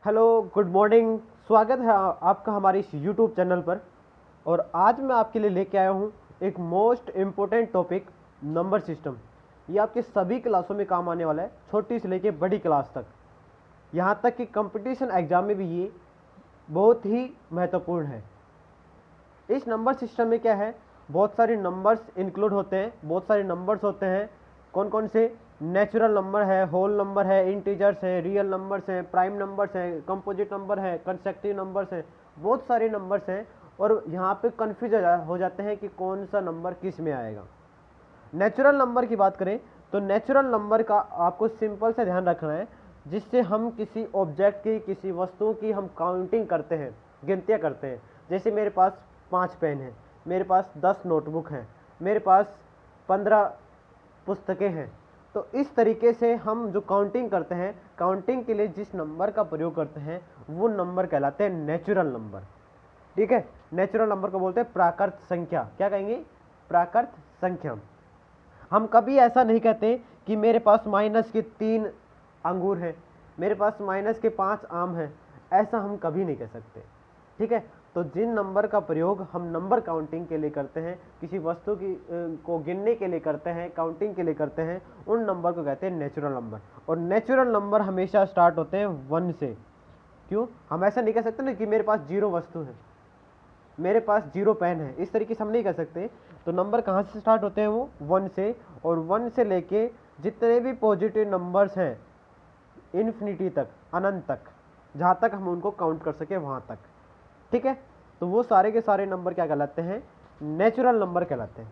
Hello, good morning. स्वागत है आपका हमारे इस यूट्यूब चैनल पर। और आज मैं आपके लिए लेके आया हूँ एक most important topic, number system. ये आपके सभी क्लासों में काम आने वाला है, छोटी से लेके बड़ी क्लास तक। यहाँ तक कि कंपटीशन एग्जाम में भी ये बहुत ही महत्वपूर्ण है। इस नंबर सिस्टम में क्या है, बहुत सारे नंबर्स इंक्लूड होते हैं, बहुत सारे नंबर्स होते हैं। कौन कौन से? नेचुरल नंबर है, होल नंबर है, इंटीजर्स हैं, रियल नंबर्स हैं, प्राइम नंबर्स हैं, कंपोजिट नंबर है, कंसेक्टिव नंबर्स हैं, बहुत सारे नंबर्स हैं। और यहाँ पे कन्फ्यूज हो जाते हैं कि कौन सा नंबर किस में आएगा। नेचुरल नंबर की बात करें तो नेचुरल नंबर का आपको सिंपल से ध्यान रखना है, जिससे हम किसी ऑब्जेक्ट की, किसी वस्तु की हम काउंटिंग करते हैं, गिनतियाँ करते हैं। जैसे मेरे पास 5 पेन हैं, मेरे पास 10 नोटबुक हैं, मेरे पास 15 पुस्तकें हैं। तो इस तरीके से हम जो काउंटिंग करते हैं, काउंटिंग के लिए जिस नंबर का प्रयोग करते हैं वो नंबर कहलाते हैं नेचुरल नंबर। ठीक है, नेचुरल नंबर को बोलते हैं प्राकृत संख्या। क्या कहेंगे? प्राकृत संख्या। हम कभी ऐसा नहीं कहते कि मेरे पास माइनस के 3 अंगूर हैं, मेरे पास माइनस के 5 आम हैं। ऐसा हम कभी नहीं कह सकते। ठीक है, तो जिन नंबर का प्रयोग हम नंबर काउंटिंग के लिए करते हैं, किसी वस्तु की को गिनने के लिए करते हैं, काउंटिंग के लिए करते हैं, उन नंबर को कहते हैं नेचुरल नंबर। और नेचुरल नंबर हमेशा स्टार्ट होते हैं 1 से। क्यों? हम ऐसा नहीं कह सकते ना कि मेरे पास 0 वस्तु है, मेरे पास 0 पेन है, इस तरीके से हम नहीं कह सकते। तो नंबर कहाँ से स्टार्ट होते हैं? वो 1 से। और 1 से लेके जितने भी पॉजिटिव नंबर्स हैं इन्फिनिटी तक, अनंत तक, जहाँ तक हम उनको काउंट कर सके वहाँ तक। ठीक है, तो वो सारे के सारे नंबर क्या कहलाते हैं? नेचुरल नंबर कहलाते हैं।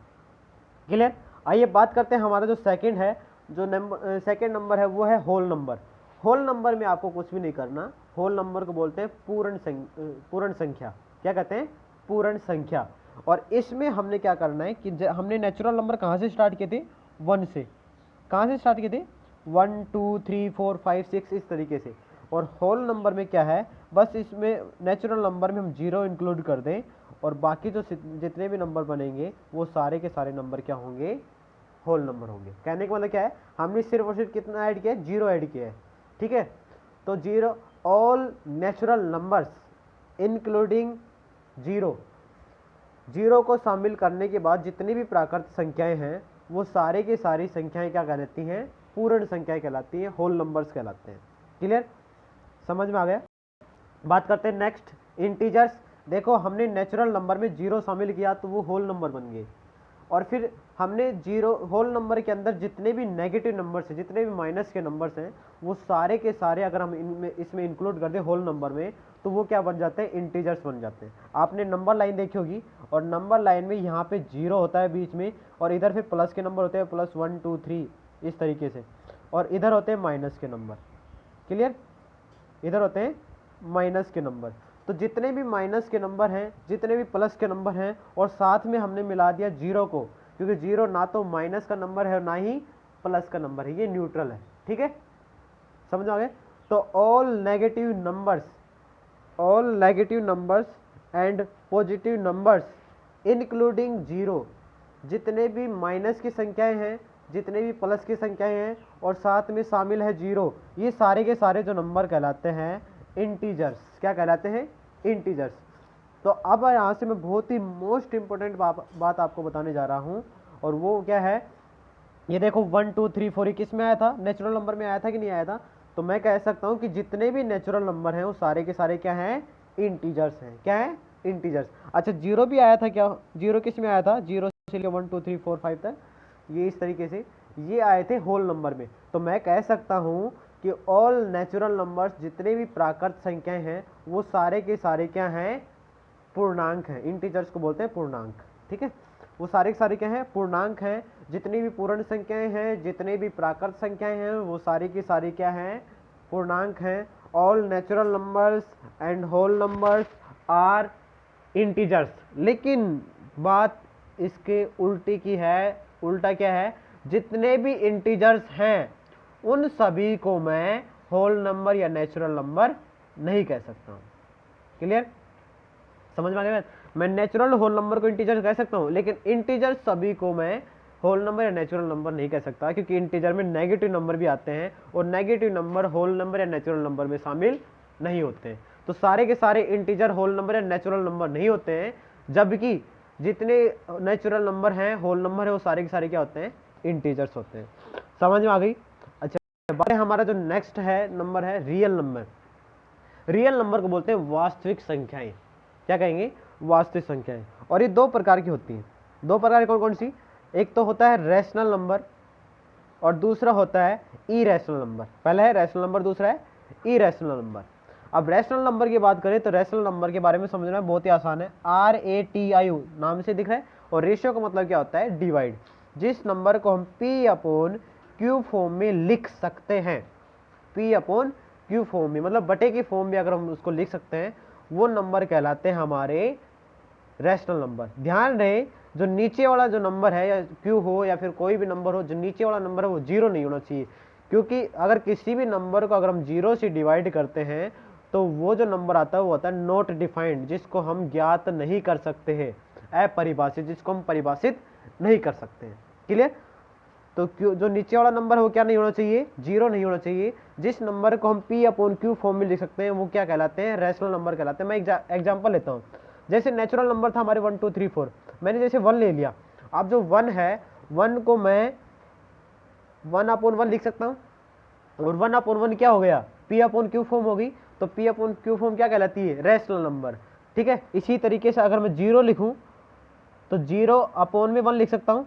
क्लियर? आइए बात करते हैं हमारा जो सेकंड है, जो नंबर सेकंड नंबर है वो है होल नंबर। होल नंबर में आपको कुछ भी नहीं करना। होल नंबर को बोलते हैं पूर्ण संख्या। क्या कहते हैं? पूर्ण संख्या। और इसमें हमने क्या करना है कि हमने नेचुरल नंबर कहाँ से स्टार्ट किए थे? 1 से। कहाँ से स्टार्ट किए थे? 1 2 3 4 5 6 इस तरीके से। और होल नंबर में क्या है, बस इसमें नेचुरल नंबर में हम 0 इंक्लूड कर दें और बाकी जो जितने भी नंबर बनेंगे वो सारे के सारे नंबर क्या होंगे? होल नंबर होंगे। कहने का मतलब क्या है, हमने सिर्फ और सिर्फ कितना ऐड किया है? 0 ऐड किया है। ठीक है, तो 0 ऑल नेचुरल नंबर्स इंक्लूडिंग 0 को शामिल करने के बाद जितनी भी प्राकृत संख्याएं हैं वो सारे की सारी संख्याएं क्या कहलाती हैं? पूर्ण संख्याएं कहलाती हैं, होल नंबर्स कहलाते हैं। क्लियर? समझ में आ गया? बात करते हैं नेक्स्ट, इंटीजर्स। देखो, हमने नेचुरल नंबर में 0 शामिल किया तो वो होल नंबर बन गए। और फिर हमने 0 होल नंबर के अंदर जितने भी नेगेटिव नंबर्स हैं, जितने भी माइनस के नंबर्स हैं, वो सारे के सारे अगर हम इसमें इंक्लूड कर दें होल नंबर में, तो वो क्या बन जाते हैं? इंटीजर्स बन जाते हैं। आपने नंबर लाइन देखी होगी, और नंबर लाइन में यहाँ पे 0 होता है बीच में, और इधर फिर प्लस के नंबर होते हैं, प्लस 1 2 3 इस तरीके से, और इधर होते हैं माइनस के नंबर। क्लियर? इधर होते हैं माइनस के नंबर। तो जितने भी माइनस के नंबर हैं, जितने भी प्लस के नंबर हैं, और साथ में हमने मिला दिया 0 को, क्योंकि 0 ना तो माइनस का नंबर है और ना ही प्लस का नंबर है, ये न्यूट्रल है। ठीक है, समझ आ गए? तो all negative numbers and positive numbers including 0, जितने भी माइनस की संख्याएं हैं, जितने भी प्लस की संख्याएं हैं, और साथ में शामिल है 0, ये सारे के सारे जो नंबर कहलाते हैं इंटीजर्स। क्या कहलाते हैं? इंटीजर्स। तो अब यहाँ से मैं बहुत ही मोस्ट इंपोर्टेंट बात आपको बताने जा रहा हूँ, और वो क्या है? ये देखो 1 2 3 4 किस में आया था? नेचुरल नंबर में आया था कि नहीं आया था? तो मैं कह सकता हूँ कि जितने भी नेचुरल नंबर हैं वो सारे के सारे क्या हैं? इंटीजर्स हैं। क्या है? इंटीजर्स। अच्छा, 0 भी आया था क्या? 0 किस में आया था? 0 से लेकर 1 2 3 4 5 तक, ये इस तरीके से ये आए थे होल नंबर में। तो मैं कह सकता हूँ कि ऑल नेचुरल नंबर्स, जितने भी प्राकृत संख्याएं हैं, वो सारे के सारे क्या हैं? पूर्णांक हैं। इंटीजर्स को बोलते हैं पूर्णांक। ठीक है, वो सारे के सारे क्या हैं? पूर्णांक हैं। जितनी भी पूर्ण संख्याएं हैं, जितने भी प्राकृत संख्याएं हैं, वो सारी की सारी क्या हैं? पूर्णांक हैं। All natural numbers and whole numbers are integers. लेकिन बात इसके उल्टी की है। उल्टा क्या है? जितने भी इंटीजर्स हैं उन सभी को मैं होल नंबर या नेचुरल नंबर नहीं कह सकता हूँ। क्लियर? समझ में आ गया? मैं नेचुरल होल नंबर को इंटीजर कह सकता हूँ, लेकिन इंटीजर सभी को मैं होल नंबर या नेचुरल नंबर नहीं कह सकता, क्योंकि इंटीजर में नेगेटिव नंबर भी आते हैं, और नेगेटिव नंबर होल नंबर या नेचुरल नंबर में शामिल नहीं होते हैं। तो सारे के सारे इंटीजर होल नंबर या नेचुरल नंबर नहीं होते हैं, जबकि जितने नेचुरल नंबर हैं, होल नंबर है, वो सारे के सारे क्या होते हैं, इंटीजर्स होते हैं। समझ में आ गई। अच्छा, बात हमारा जो नेक्स्ट है नंबर है रियल नंबर। रियल नंबर को बोलते हैं वास्तविक संख्याएं। क्या कहेंगे, वास्तविक संख्याएं। और ये दो प्रकार की होती हैं। दो प्रकार कौन कौन सी, एक तो होता है रैशनल नंबर और दूसरा होता है इरेशनल नंबर। पहला है रैशनल नंबर, दूसरा है इरेशनल नंबर। अब रैशनल नंबर की बात करें तो रैशनल नंबर के बारे में समझना बहुत ही आसान है। RATIO नाम से दिख रहा है, और रेशियो का मतलब क्या होता है, डिवाइड। जिस नंबर को हम P/Q फॉर्म में लिख सकते हैं, P/Q फॉर्म में, मतलब बटे की फॉर्म में अगर हम उसको लिख सकते हैं, वो नंबर कहलाते हैं हमारे रैशनल नंबर। ध्यान रहे, जो नीचे वाला जो नंबर है, या क्यू हो या फिर कोई भी नंबर हो, जो नीचे वाला नंबर है वो जीरो नहीं होना चाहिए। क्योंकि अगर किसी भी नंबर को अगर हम जीरो से डिवाइड करते हैं तो वो जो नंबर आता है वो होता है नॉट डिफाइंड, जिसको हम ज्ञात नहीं कर सकते हैं, अपरिभाषित, जिसको हम परिभाषित नहीं कर सकते हैं। क्लियर। तो क्यू जो नीचे वाला नंबर है वो क्या नहीं होना चाहिए, जीरो नहीं होना चाहिए। जिस नंबर को हम P/Q फॉर्म में लिख सकते हैं वो क्या कहलाते हैं, रैशनल नंबर कहलाते हैं। मैं एग्जांपल लेता हूँ। जैसे नेचुरल नंबर था हमारे 1 2 3 4, मैंने जैसे 1 ले लिया। अब जो 1 है, 1 को मैं 1/1 लिख सकता हूँ, और 1/1 क्या हो गया, P/Q फॉर्म होगी। तो P/Q फॉर्म क्या कहलाती है, रैशनल नंबर। ठीक है। इसी तरीके से अगर मैं 0 लिखूँ तो 0/1 लिख सकता हूँ,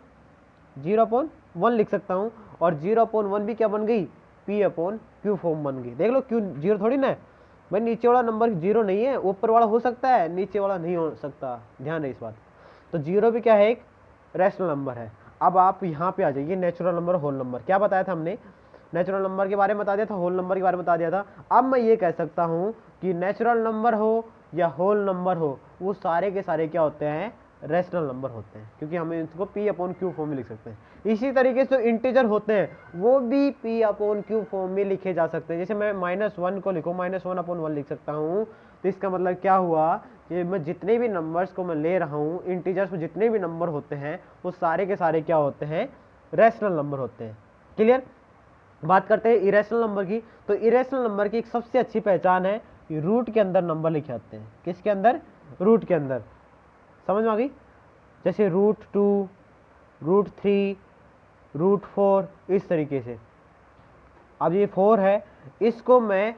0/1 लिख सकता हूँ, और 0/1 भी क्या बन गई, P/Q फॉर्म बन गई। देख लो, क्यों जीरो थोड़ी ना है भाई, नीचे वाला नंबर जीरो नहीं है, ऊपर वाला हो सकता है, नीचे वाला नहीं हो सकता। ध्यान है इस बात। तो जीरो भी क्या है, एक रैशनल नंबर है। अब आप यहाँ पे आ जाइए, नेचुरल नंबर, होल नंबर। क्या बताया था हमने, नेचुरल नंबर के बारे में बता दिया था, होल नंबर के बारे में बता दिया था। अब मैं ये कह सकता हूँ कि नेचुरल नंबर हो या होल नंबर हो, वो सारे के सारे क्या होते हैं, रैशनल नंबर होते हैं, क्योंकि हम इसको P/Q फॉर्म में लिख सकते हैं। इसी तरीके से इंटीजर होते हैं वो भी P/Q फॉर्म में लिखे जा सकते हैं। जैसे मैं -1 को लिखूँ, -1/1 लिख सकता हूँ। तो इसका मतलब क्या हुआ कि मैं जितने भी नंबर्स को मैं ले रहा हूँ, इंटीजर्स में जितने भी नंबर होते हैं वो सारे के सारे क्या होते हैं, रैशनल नंबर होते हैं। क्लियर। बात करते हैं इरेशनल नंबर की। तो इरेशनल नंबर की एक सबसे अच्छी पहचान है कि रूट के अंदर नंबर लिखे जाते हैं। किसके अंदर, रूट के अंदर। समझ में आ गई। जैसे √2, √3, √4, इस तरीके से। अब ये 4 है, इसको मैं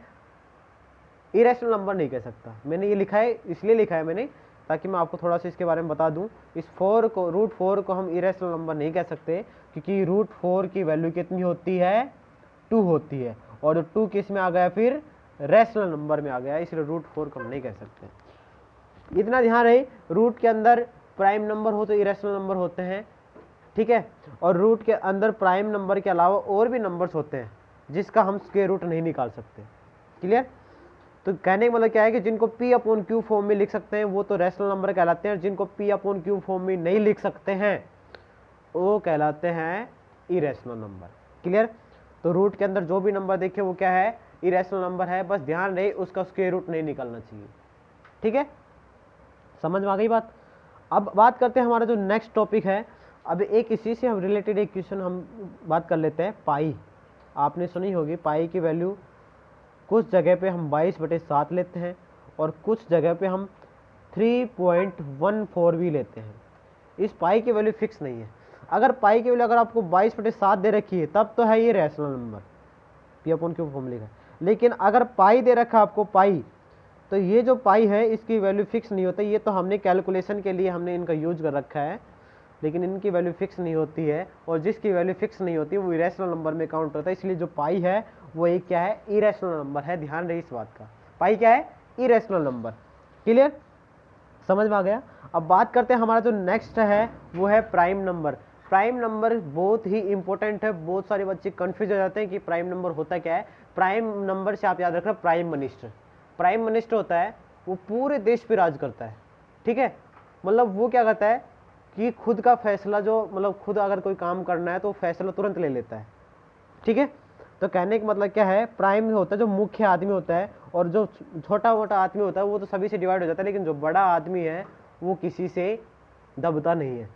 इरेशनल नंबर नहीं कह सकता। मैंने ये लिखा है, इसलिए लिखा है मैंने, ताकि मैं आपको थोड़ा सा इसके बारे में बता दूं। इस 4 को, √4 को हम इरेशनल नंबर नहीं कह सकते, क्योंकि √4 की वैल्यू कितनी होती है, 2 होती है, और 2 किस में आ गया, फिर रैशनल नंबर में आ गया, इसलिए √4 को हम नहीं कह सकते। इतना ध्यान रहे, रूट के अंदर प्राइम नंबर हो तो इरेशनल नंबर होते हैं। ठीक है। और रूट के अंदर प्राइम नंबर के अलावा और भी नंबर्स होते हैं जिसका हम स्क्वायर रूट नहीं निकाल सकते। क्लियर। तो कहने का मतलब क्या है कि जिनको P/Q फॉर्म में लिख सकते हैं वो तो रैशनल नंबर कहलाते हैं, और जिनको P/Q फॉर्म में नहीं लिख सकते हैं वो कहलाते हैं इरेशनल नंबर। क्लियर। तो रूट के अंदर जो भी नंबर देखे वो क्या है, इरेशनल नंबर है। बस ध्यान रहे, उसका स्क्वायर रूट नहीं निकालना चाहिए। ठीक है, समझ में आ गई बात। अब बात करते हैं हमारा जो नेक्स्ट टॉपिक है। अब एक इसी से हम रिलेटेड एक क्वेश्चन हम बात कर लेते हैं, पाई। आपने सुनी होगी पाई की वैल्यू कुछ जगह पे हम 22/7 लेते हैं, और कुछ जगह पे हम 3.14 भी लेते हैं। इस पाई की वैल्यू फिक्स नहीं है। अगर पाई की वैल्यू अगर आपको 22/7 दे रखी है तब तो है ये रैशनल नंबर, P/Q फॉर्म लिखा है। लेकिन अगर पाई दे रखा आपको पाई, तो ये जो पाई है इसकी वैल्यू फिक्स नहीं होता। ये तो हमने कैलकुलेशन के लिए हमने इनका यूज कर रखा है, लेकिन इनकी वैल्यू फिक्स नहीं होती है, और जिसकी वैल्यू फिक्स नहीं होती वो इरेशनल नंबर में काउंट होता है। इसलिए जो पाई है वो एक क्या है, इरेशनल नंबर है। ध्यान रहे इस बात का, पाई क्या है, इरेशनल नंबर। क्लियर, समझ में आ गया। अब बात करते हैं हमारा जो नेक्स्ट है वो है प्राइम नंबर। प्राइम नंबर बहुत ही इंपॉर्टेंट है। बहुत सारे बच्चे कंफ्यूज हो जाते हैं कि प्राइम नंबर होता क्या है। प्राइम नंबर से आप याद रखना, प्राइम मिनिस्टर। प्राइम मिनिस्टर होता है वो पूरे देश पे राज करता है। ठीक है, मतलब वो क्या करता है कि खुद का फैसला जो, मतलब खुद अगर कोई काम करना है तो फैसला तुरंत ले लेता है। ठीक है, तो कहने का मतलब क्या है, प्राइम होता है जो मुख्य आदमी होता है, और जो छोटा मोटा आदमी होता है वो तो सभी से डिवाइड हो जाता है, लेकिन जो बड़ा आदमी है वो किसी से दबता नहीं है।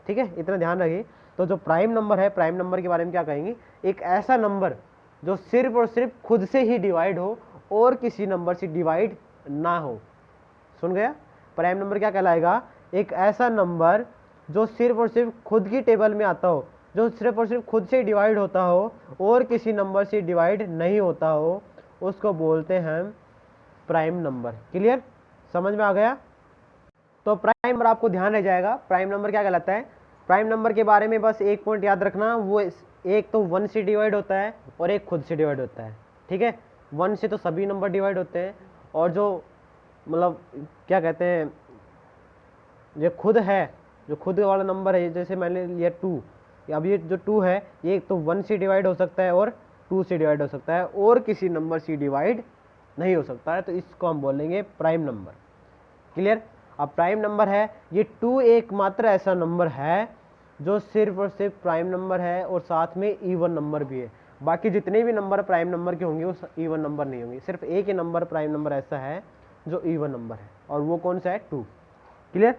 ठीक है, इतना ध्यान रखिए। तो जो प्राइम नंबर है, प्राइम नंबर के बारे में क्या कहेंगे, एक ऐसा नंबर जो सिर्फ और सिर्फ खुद से ही डिवाइड हो और किसी नंबर से डिवाइड ना हो। सुन गया? प्राइम नंबर क्या कहलाएगा? एक ऐसा नंबर जो सिर्फ और सिर्फ खुद की टेबल में आता हो, जो सिर्फ और सिर्फ खुद से डिवाइड होता हो और किसी नंबर से डिवाइड नहीं होता हो, उसको बोलते हैं प्राइम नंबर। क्लियर? समझ में आ गया? तो प्राइम नंबर आपको ध्यान रह जाएगा, प्राइम नंबर क्या कहलाता है। प्राइम नंबर के बारे में बस एक पॉइंट याद रखना, वो एक तो 1 से डिवाइड होता है और एक खुद से डिवाइड होता है। ठीक है? 1 से तो सभी नंबर डिवाइड होते हैं, और जो मतलब क्या कहते हैं, ये खुद है, जो खुद वाला नंबर है, जैसे मैंने लिया 2, अब ये जो 2 है ये तो 1 से डिवाइड हो सकता है और 2 से डिवाइड हो सकता है और किसी नंबर से डिवाइड नहीं हो सकता है, तो इसको हम बोलेंगे प्राइम नंबर। क्लियर? अब प्राइम नंबर है ये 2 एकमात्र ऐसा नंबर है जो सिर्फ और सिर्फ प्राइम नंबर है और साथ में इवन नंबर भी है। बाकी जितने भी नंबर प्राइम नंबर के होंगे वो इवन नंबर नहीं होंगे, सिर्फ एक ही नंबर प्राइम नंबर ऐसा है जो इवन नंबर है, और वो कौन सा है? 2। क्लियर?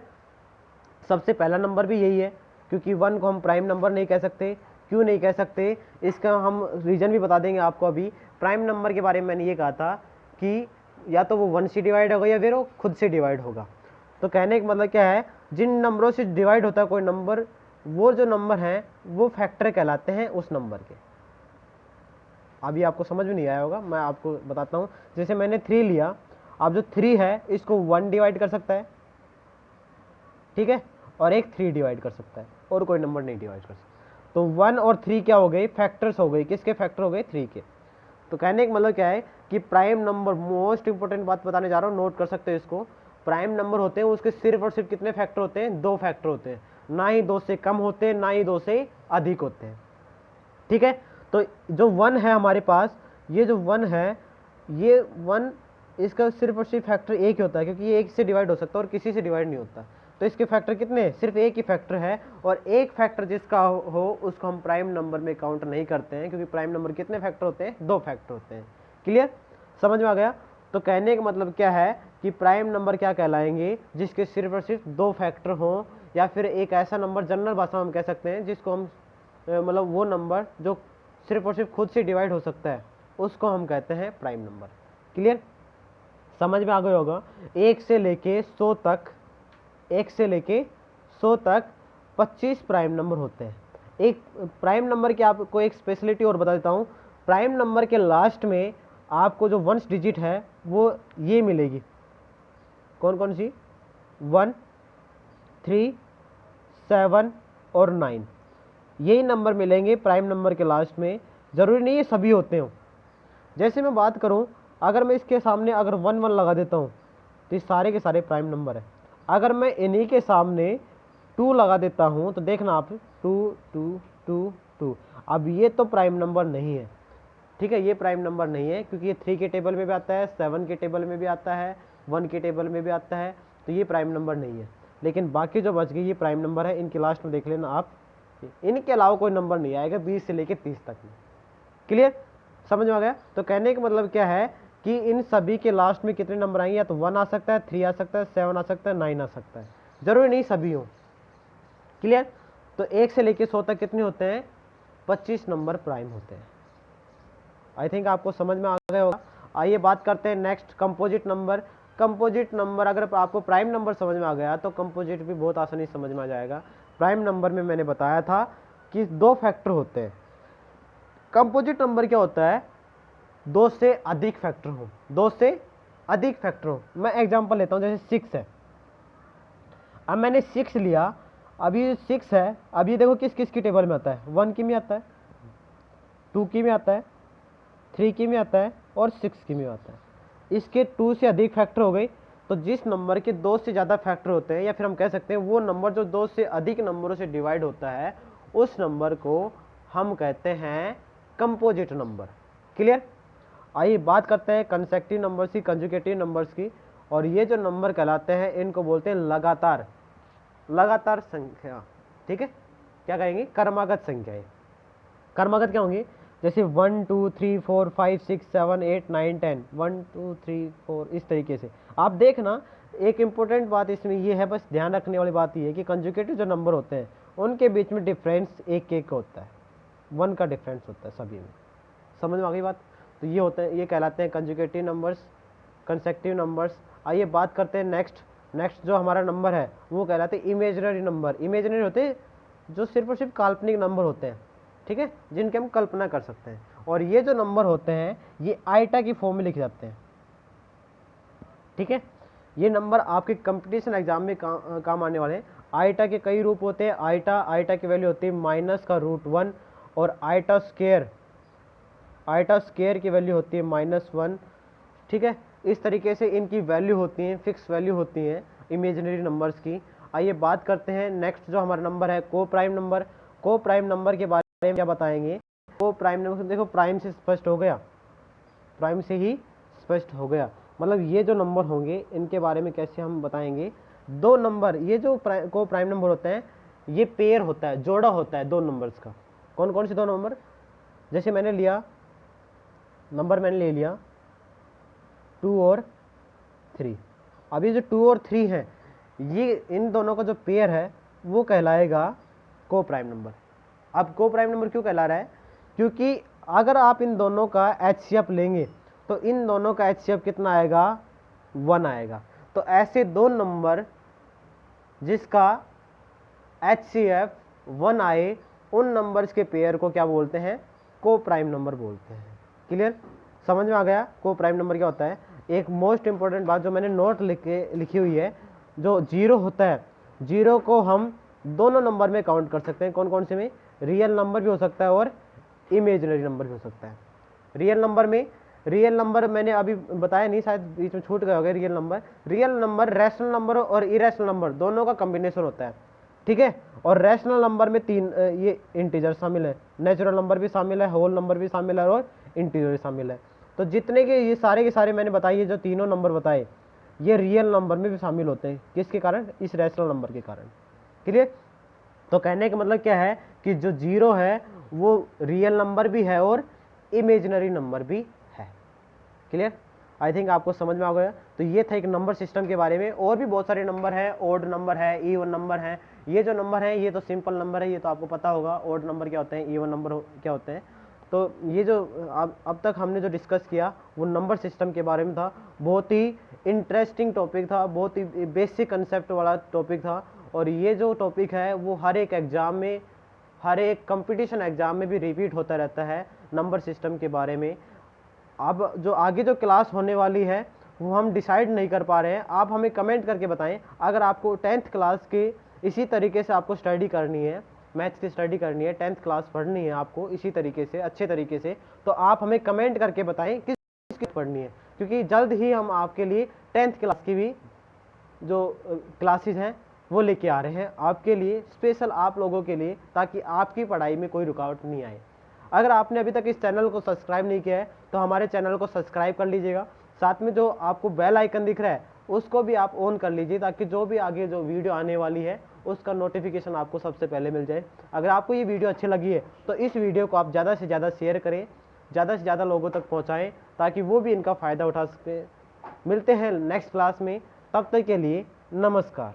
सबसे पहला नंबर भी यही है, क्योंकि 1 को हम प्राइम नंबर नहीं कह सकते। क्यों नहीं कह सकते, इसका हम रीज़न भी बता देंगे आपको। अभी प्राइम नंबर के बारे में मैंने ये कहा था कि या तो वो 1 से डिवाइड होगा या फिर वो खुद से डिवाइड होगा। तो कहने का मतलब क्या है, जिन नंबरों से डिवाइड होता है कोई नंबर, वो जो नंबर हैं वो फैक्टर कहलाते हैं उस नंबर के। अभी आपको समझ में नहीं आया होगा, मैं आपको बताता हूँ। जैसे मैंने 3 लिया, अब जो 3 है इसको 1 डिवाइड कर सकता है, ठीक है, और एक 3 डिवाइड कर सकता है, और कोई नंबर नहीं डिवाइड कर सकता। तो 1 और 3 क्या हो गए? फैक्टर्स हो गए। किसके फैक्टर हो गए? 3 के। तो कहने का मतलब क्या है कि प्राइम नंबर, मोस्ट इंपोर्टेंट बात बताने जा रहा हूँ, नोट कर सकते हो इसको। प्राइम नंबर होते हैं उसके सिर्फ और सिर्फ कितने फैक्टर होते हैं? 2 फैक्टर होते हैं, ना ही 2 से कम होते हैं ना ही 2 से अधिक होते हैं। ठीक है? तो जो 1 है हमारे पास, ये जो 1 है, ये 1 इसका सिर्फ और सिर्फ फैक्टर एक ही होता है, क्योंकि ये एक से डिवाइड हो सकता है और किसी से डिवाइड नहीं होता। तो इसके फैक्टर कितने? सिर्फ एक ही फैक्टर है, और एक फैक्टर जिसका हो उसको हम प्राइम नंबर में काउंट नहीं करते हैं, क्योंकि प्राइम नंबर कितने फैक्टर होते हैं? 2 फैक्टर होते हैं। क्लियर? समझ में आ गया? तो कहने का मतलब क्या है कि प्राइम नंबर क्या कहलाएंगे? जिसके सिर्फ और सिर्फ 2 फैक्टर हों, या फिर एक ऐसा नंबर, जनरल भाषा में हम कह सकते हैं, जिसको हम मतलब वो नंबर जो सिर्फ और सिर्फ खुद से डिवाइड हो सकता है, उसको हम कहते हैं प्राइम नंबर। क्लियर? समझ में आ गया होगा? 1 से लेके 100 तक, 1 से लेके 100 तक 25 प्राइम नंबर होते हैं। एक प्राइम नंबर की आपको एक स्पेशलिटी और बता देता हूँ। प्राइम नंबर के लास्ट में आपको जो 1 डिजिट है वो ये मिलेगी। कौन कौन सी? 1, 3, 7 और 9, यही नंबर मिलेंगे प्राइम नंबर के लास्ट में। ज़रूरी नहीं है सभी होते हो। जैसे मैं बात करूं, अगर मैं इसके सामने अगर 1 1 लगा देता हूं तो ये सारे के सारे प्राइम नंबर है। अगर मैं इन्हीं के सामने 2 लगा देता हूं तो देखना आप, 2 2 2 2, अब ये तो प्राइम नंबर नहीं है। ठीक है? ये प्राइम नंबर नहीं है, क्योंकि ये 3 के टेबल में भी आता है, 7 के टेबल में भी आता है, 1 के टेबल में भी आता है, तो ये प्राइम नंबर नहीं है। लेकिन बाकी जो बच गई ये प्राइम नंबर है। इनके लास्ट में देख लेना आप, इनके अलावा कोई नंबर नहीं आएगा 20 से लेके 30 तक में। क्लियर? समझ में आ गया? तो कहने का मतलब क्या है कि इन सभी के लास्ट में कितने नंबर आएंगे? या तो 1 आ सकता है, 3 आ सकता है, 7 आ सकता है, 9 आ सकता है, जरूरी नहीं सभी हो। क्लियर? तो 1 से लेके 100 तक कितने होते हैं? 25 नंबर प्राइम होते हैं। आई थिंक आपको समझ में आ गया होगा। आइए बात करते हैं next, composite number. Composite number, अगर आपको प्राइम नंबर समझ में आ गया तो कंपोजिट भी बहुत आसानी से समझ में आ जाएगा। प्राइम नंबर में मैंने बताया था कि 2 फैक्टर होते हैं। कंपोजिट नंबर क्या होता है? 2 से अधिक फैक्टर हो, 2 से अधिक फैक्टर हो। मैं एग्जांपल लेता हूं, जैसे 6 है। अब मैंने 6 लिया, अभी 6 है, अब ये देखो किस किस की टेबल में आता है? 1 की में आता है, 2 की में आता है, 3 की में आता है और 6 की में आता है। इसके 2 से अधिक फैक्टर हो गई। तो जिस नंबर के 2 से ज़्यादा फैक्टर होते हैं, या फिर हम कह सकते हैं वो नंबर जो 2 से अधिक नंबरों से डिवाइड होता है, उस नंबर को हम कहते हैं कंपोजिट नंबर। क्लियर? आइए बात करते हैं कंसेक्टिव नंबर्स की, कंजुगेटिव नंबर्स की। और ये जो नंबर कहलाते हैं इनको बोलते हैं लगातार, लगातार संख्या। ठीक है? क्या कहेंगे? क्रमागत संख्याएं। क्रमागत क्या होंगी? जैसे 1 2 3 4 5 6 7 8 9 10, 1 2 3 4, इस तरीके से आप देखना। एक इंपॉर्टेंट बात इसमें ये है, बस ध्यान रखने वाली बात ये है कि कंजुगेटिव जो नंबर होते हैं उनके बीच में डिफरेंस एक एक होता है, 1 का डिफरेंस होता है सभी में। समझ में आ गई बात। तो ये होते हैं, ये कहलाते हैं कंजुगेटिव नंबर्स, कंसेक्टिव नंबर्स। आइए बात करते हैं नेक्स्ट जो हमारा नंबर है वो कहलाते हैं इमेजिनरी नंबर। इमेजिनरी होते हैं जो सिर्फ और सिर्फ काल्पनिक नंबर होते हैं, ठीक है, जिनकी हम कल्पना कर सकते हैं। और ये जो नंबर होते हैं ये आइटा की फॉर्म में लिखे जाते हैं, ठीक है। ये नंबर आपके कंपटीशन एग्जाम में काम आने वाले हैं। आइटा के कई रूप होते हैं। आइटा की वैल्यू होती है -√1 और आइटा स्क्वायर की वैल्यू होती है -1, ठीक है। इस तरीके से इनकी वैल्यू होती है, फिक्स वैल्यू होती है इमेजिनरी नंबर्स की। आइए बात करते हैं नेक्स्ट जो हमारा नंबर है को प्राइम नंबर। को प्राइम नंबर के बारे में क्या बताएंगे। को प्राइम नंबर देखो, प्राइम से स्पष्ट हो गया, प्राइम से ही स्पष्ट हो गया। मतलब ये जो नंबर होंगे इनके बारे में कैसे हम बताएंगे। दो नंबर, ये जो को प्राइम नंबर होते हैं ये पेयर होता है, जोड़ा होता है दो नंबर्स का। कौन कौन से दो नंबर, जैसे मैंने लिया नंबर, मैंने ले लिया 2 और 3। अब ये जो 2 और 3 है ये इन दोनों का जो पेयर है वो कहलाएगा को प्राइम नंबर। अब को प्राइम नंबर क्यों कहला रहा है, क्योंकि अगर आप इन दोनों का HCF लेंगे तो इन दोनों का HCF कितना आएगा, 1 आएगा। तो ऐसे दो नंबर जिसका HCF 1 आए उन नंबर्स के पेयर को क्या बोलते हैं, को प्राइम नंबर बोलते हैं। क्लियर, समझ में आ गया को प्राइम नंबर क्या होता है। एक मोस्ट इंपॉर्टेंट बात जो मैंने नोट लिखी हुई है, जो जीरो होता है, जीरो को हम दोनों नंबर में काउंट कर सकते हैं। कौन कौन से में, रियल नंबर भी हो सकता है और इमेजिनरी नंबर भी हो सकता है। रियल नंबर मैंने अभी बताया नहीं, शायद बीच में छूट गया होगा। रियल नंबर रैशनल नंबर और इरेशनल नंबर दोनों का कॉम्बिनेशन होता है, ठीक है। और रैशनल नंबर में 3 ये इंटीजर शामिल है, नेचुरल नंबर भी शामिल है, होल नंबर भी शामिल है और इंटीजर भी शामिल है। तो जितने के ये सारे के सारे मैंने बताइए, जो तीनों नंबर बताए ये रियल नंबर में भी शामिल होते हैं। किसके कारण, इस रैशनल नंबर के कारण। क्लियर, तो कहने का मतलब क्या है कि जो जीरो है वो रियल नंबर भी है और इमेजिनरी नंबर भी है। क्लियर, आई थिंक आपको समझ में आ गया। तो ये था एक नंबर सिस्टम के बारे में। और भी बहुत सारे नंबर है, ओड नंबर है, इवन नंबर है। ये जो नंबर है ये तो सिंपल नंबर है, ये तो आपको पता होगा ओड नंबर क्या होते हैं, इवन नंबर क्या होते हैं। तो ये जो अब तक हमने जो डिस्कस किया वो नंबर सिस्टम के बारे में था। बहुत ही इंटरेस्टिंग टॉपिक था, बहुत ही बेसिक कंसेप्ट वाला टॉपिक था। और ये जो टॉपिक है वो हर एक एग्ज़ाम में, हर एक कंपटीशन एग्ज़ाम में भी रिपीट होता रहता है नंबर सिस्टम के बारे में। अब जो आगे जो क्लास होने वाली है वो हम डिसाइड नहीं कर पा रहे हैं, आप हमें कमेंट करके बताएं। अगर आपको 10th क्लास के इसी तरीके से आपको स्टडी करनी है, मैथ्स की स्टडी करनी है, 10th क्लास पढ़नी है आपको इसी तरीके से, अच्छे तरीके से, तो आप हमें कमेंट करके बताएं किस पढ़नी है। क्योंकि जल्द ही हम आपके लिए 10th क्लास की भी जो क्लासेस हैं वो लेके आ रहे हैं आपके लिए, स्पेशल आप लोगों के लिए, ताकि आपकी पढ़ाई में कोई रुकावट नहीं आए। अगर आपने अभी तक इस चैनल को सब्सक्राइब नहीं किया है तो हमारे चैनल को सब्सक्राइब कर लीजिएगा। साथ में जो आपको बेल आइकन दिख रहा है उसको भी आप ऑन कर लीजिए, ताकि जो भी आगे जो वीडियो आने वाली है उसका नोटिफिकेशन आपको सबसे पहले मिल जाए। अगर आपको ये वीडियो अच्छी लगी है तो इस वीडियो को आप ज़्यादा से ज़्यादा शेयर करें, ज़्यादा से ज़्यादा लोगों तक पहुँचाएँ, ताकि वो भी इनका फ़ायदा उठा सकें। मिलते हैं नेक्स्ट क्लास में, तब तक के लिए नमस्कार।